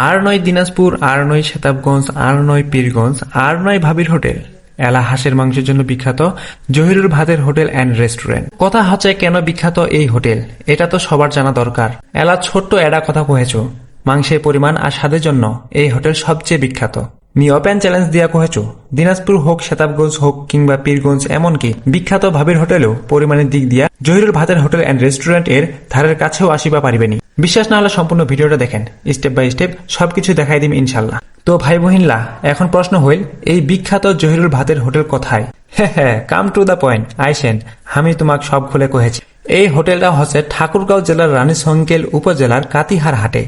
আর নয় দিনাজপুর, আর নয় সেতাবগঞ্জ, আর নয় পীরগঞ্জ, আর নয় ভাবির হোটেল। এলা হাঁসের মাংসের জন্য বিখ্যাত জহিরুল ভাতের হোটেল অ্যান্ড রেস্টুরেন্ট। কথা হচ্ছে কেন বিখ্যাত এই হোটেল, এটা তো সবার জানা দরকার। এলা ছোট্ট এডা কথা কহেছো, মাংসের পরিমাণ আর স্বাদের জন্য এই হোটেল সবচেয়ে বিখ্যাত। নি ওপেন চ্যালেঞ্জ দিয়া কহেছো, দিনাজপুর হোক, সেতাবগঞ্জ হোক কিংবা পীরগঞ্জ, এমনকি বিখ্যাত ভাবির হোটেলেও পরিমাণের দিক দিয়া জহিরুল ভাতের হোটেল অ্যান্ড রেস্টুরেন্ট এর ধারের কাছেও আসিবা পারিবেনি। বিশ্বাস না হলে সম্পূর্ণ ভিডিওটা দেখেন, স্টেপ বাই স্টেপ সবকিছু দেখাই দিম ইনশাল্লাহ। তো ভাই বহিনলা, এখন প্রশ্ন হইল এই বিখ্যাত জহিরুল ভাতের হোটেল কোথায়? হ্যাঁ, কাম টু দা পয়েন্ট, আইসেন, আমি তোমাকে সব খুলে কহেছি। এই হোটেলটা হচ্ছে ঠাকুরগাঁও জেলার রানীশংকেল উপজেলার কাতিহার হাটে।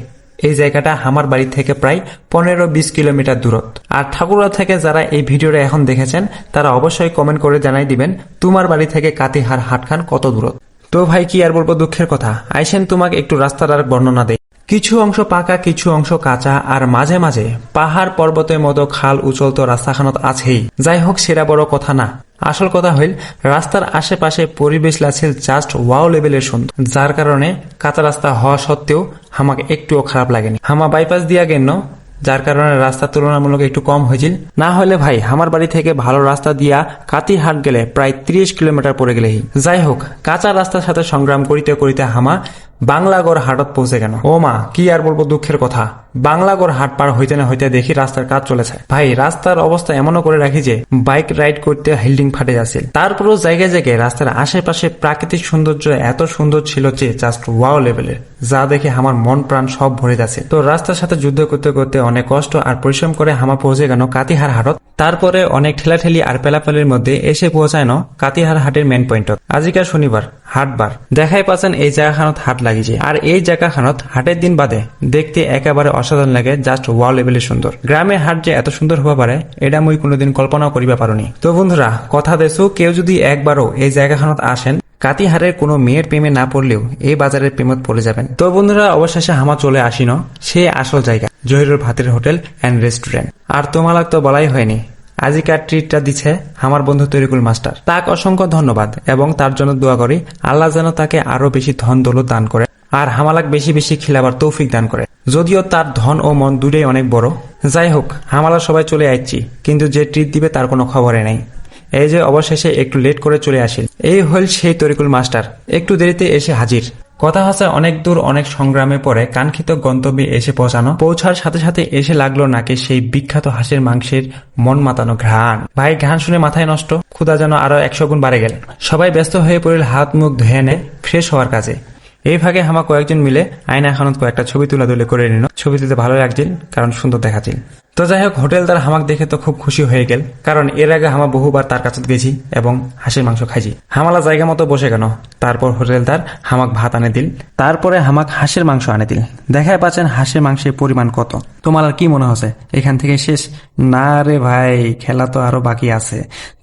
এই জায়গাটা আমার বাড়ি থেকে প্রায় 15-20 কিলোমিটার দূরত্ব। আর ঠাকুরগাঁও থেকে যারা এই ভিডিওটা এখন দেখেছেন তারা অবশ্যই কমেন্ট করে জানাই দিবেন তোমার বাড়ি থেকে কাতিহার হাটখান কত দূরত্ব। তো ভাই কি আর বলবো, দুঃখের কথা। আইসেন তোমাকে একটু রাস্তাটার বর্ণনা দেয়। কিছু অংশ পাকা, কিছু অংশ কাঁচা, আর মাঝে মাঝে পাহাড় পর্বতের মতো খাল উচল তো রাস্তাখানত আছেই। যাই হোক, সেটা বড় কথা না। আসল কথা হইল রাস্তার আশেপাশে পরিবেশ লাছিল জাস্ট ওয়াও লেভেলের সুন্দর, যার কারণে কাঁচা রাস্তা হওয়া সত্ত্বেও আমাকে একটুও খারাপ লাগেনি। হামা বাইপাস দিয়া গেল, যার কারণে রাস্তা তুলনামূলক একটু কম হয়েছিল। না হলে ভাই আমার বাড়ি থেকে ভালো রাস্তা দিয়া কাতিহাট গেলে প্রায় 30 কিলোমিটার পরে গেলেই। যাই হোক, কাঁচা রাস্তার সাথে সংগ্রাম করিতে করিতে হামা বাংলাগড় হাটত পৌঁছে গেল। ও মা, কি আর বলবো, দুঃখের কথা। বাংলাগড় হাট পার হইতে না হইতে দেখি রাস্তার কাজ চলেছে। ভাই রাস্তার অবস্থা এমনও করে রাখি যে বাইক রাইড করতে হেল্ডিং ফাটে যাচ্ছিল। তারপরও জায়গায় জায়গায় রাস্তার আশেপাশে প্রাকৃতিক সৌন্দর্য এত সুন্দর ছিল যে জাস্ট ওয়াও লেভেলের, যা দেখে আমার মন প্রাণ সব ভরে যাচ্ছে। তো রাস্তার সাথে যুদ্ধ করতে করতে অনেক কষ্ট আর পরিশ্রম করে হামা পৌঁছে গেল কাতিহার হাটত। তারপরে অনেক ঠেলাঠেলি আর পেলাপালির মধ্যে এসে পৌঁছায় কাতিহার হাটের মেন পয়েন্টত। আজিকার শনিবার হাটবার দেখাই পাচ্ছেন এই জায়গাখানত হাট লাগিছে। আর এই জায়গাখানত হাটের দিন বাদে দেখতে একেবারে অসাধারণ লাগে, জাস্ট ওয়াও লেভেলে সুন্দর। গ্রামের হাট যে এত সুন্দর হওয়া পারে এটা মুই কোনোদিন কল্পনাও করিবা পারোনি। তো বন্ধুরা, কথা দেছো, কেউ যদি একবারও এই জায়গাখানত আসেন, কাতিহারের কোনো মেয়ের প্রেমে না পড়লেও এই বাজারের প্রেমত পড়ে যাবেন। তো বন্ধুরা, অবশেষে হামা চলে আসিন সে আসল জায়গা, জহিরুল ভাতের হোটেল অ্যান্ড রেস্টুরেন্ট। আর তোমালাক তো বলাই হয়নি, আজিকার ট্রিটটা দিচ্ছে আমার বন্ধু তরিকুল মাস্টার। তাকে অসংখ্য ধন্যবাদ এবং তার জন্য দোয়া করি আল্লাহ যেন তাকে আরো বেশি ধন দৌলত দান করে আর হামালাক বেশি বেশি খিলাবার তৌফিক দান করে। যদিও তার ধন ও মন দুটোই অনেক বড়। যাই হোক, হামালা সবাই চলে আসছি, কিন্তু যে ট্রিট দিবে তার কোনো খবরে নাই। এই যে অবশেষে একটু লেট করে চলে আসিল, এই হল সেই তরিকুল মাস্টার, একটু দেরিতে এসে হাজির। কথা হচ্ছে অনেক দূর অনেক সংগ্রামে পরে কাঙ্ক্ষিত গন্তব্যে এসে পৌঁছার সাথে সাথে এসে লাগলো নাকি সেই বিখ্যাত হাঁসের মাংসের মন মাতানো ঘ্রাণ। ভাই ঘ্রাণ শুনে মাথায় নষ্ট, ক্ষুধা যেন আরো 100 গুণ বাড়ে গেল। সবাই ব্যস্ত হয়ে পড়ল হাত মুখ ধুয়ে নেয় ফ্রেশ হওয়ার কাজে। এই ভাগে হামা কয়েকজন মিলে আয়না এখনত কয়েকটা ছবি তুলাতুলি করে নিল। ছবি তুলতে ভালো লাগছিল কারণ সুন্দর দেখাচ্ছিল। তো যাই হোক, হোটেলদার হামাক দেখে তো খুব খুশি হয়ে গেল, কারণ এর আগে হামা বহুবার তার কাছে গেছি এবং হাঁসের মাংস খাইছি। হামালা জায়গা মতো বসে গেল। তারপর হোটেলদার হামাক ভাত আনে দিল, তারপরে হামাক হাঁসের মাংস আনে দিল। দেখাই পাচ্ছেন হাঁসের মাংসের পরিমাণ কত। তোমার আর কি মনে হচ্ছে এখান থেকে শেষ? না রে ভাই, খেলা তো আরো বাকি আছে,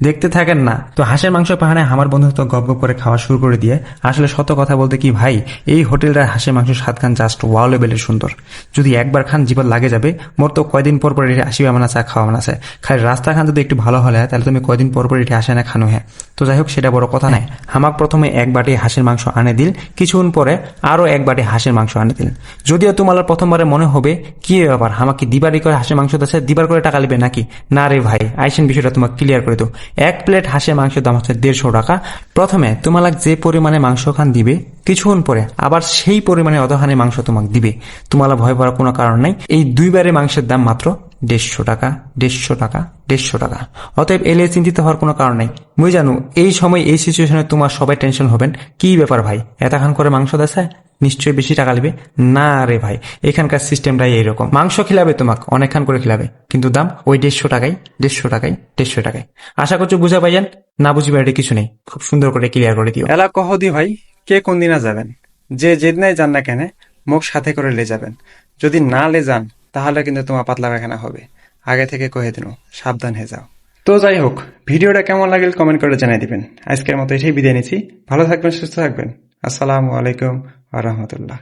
দেখতে থাকেন না। তো হাঁসের মাংস পাহাড়ে আমার বন্ধু তো গপ গপ করে খাওয়া শুরু করে দিয়ে আসলে সত্য কথা বলতে কি ভাই, এই হোটেলটার হাঁসের মাংস স্বাদ খান জাস্ট ওয়াও লেভেলের সুন্দর। যদি একবার খান জীবন লাগে যাবে। মোর তো কয়দিন পর পর এটি আসিবা মানে চা খাওয়া মানে আছে। খালি রাস্তা খান যদি একটু ভালো হলে তাহলে তুমি কয়দিন পর পর এটি আসে না খানো। হ্যাঁ, তো যাই হোক, সেটা বড় কথা নাই। হামাক প্রথমে এক বাটি হাঁসের মাংস আনে দিল, কিছুক্ষণ পরে আরো এক বাটি হাঁসের মাংস আনে দিল। যদিও তোমার প্রথমবারে মনে হবে কি ব্যাপার, হামাকে দিবারি করে হাঁসের মাংস দিচ্ছে, দিবার করে টাকা লিবে নাকি? না রে ভাই, আইসেন বিষয়টা তোমাকে ক্লিয়ার করে দেবো। এক প্লেট হাঁসের মাংসের দাম হচ্ছে 150 টাকা। প্রথমে তোমার যে পরিমাণে মাংস খান দিবে, কিছুক্ষণ পরে আবার সেই পরিমাণে অতখানি মাংস তোমাকে দিবে। তোমার ভয় পাওয়ার কোনো কারণ নাই। এই দুইবারে মাংসের দাম মাত্র 150 টাকা, 150 টাকা, 150 টাকা। অতএব এলে চিন্তিত হওয়ার কোনো কারণ নাই। মুই জানো এই সময় এই সিচুয়েশনে তোমার সবাই টেনশন হবেন, কি ব্যাপার ভাই, এতখান করে মাংস দেশে নিশ্চয়ই বেশি টাকা লিবে। না রে ভাই, এখানকার সিস্টেমটাই এইরকম। মাংস খিলাবে তোমাকে অনেকখান করে খিলাবে, কিন্তু দাম ওই 150 টাকাই, 150 টাকাই, 150 টাকাই। আশা করছো বুঝা পাইয়েন, না বুঝিবার এটা কিছু নেই, খুব সুন্দর করে ক্লিয়ার করে দিও। এলা কহ দি ভাই, কে কোন দিনা যাবেন? যে যেদিনাই যান না কেন মুখ সাথে করে লে যাবেন। যদি না লে যান তাহলে কিন্তু তোমার পাতলা পায়খানা হবে। আগে থেকে কহে দিন, সাবধান হয়ে যাও। তো যাই হোক, ভিডিওটা কেমন লাগল কমেন্ট করে জানাই দিবেন। আজকের মতো এটাই বিদায় নিচ্ছি। ভালো থাকবেন, সুস্থ থাকবেন। আসসালামু আলাইকুম ওয়া রাহমাতুল্লাহ।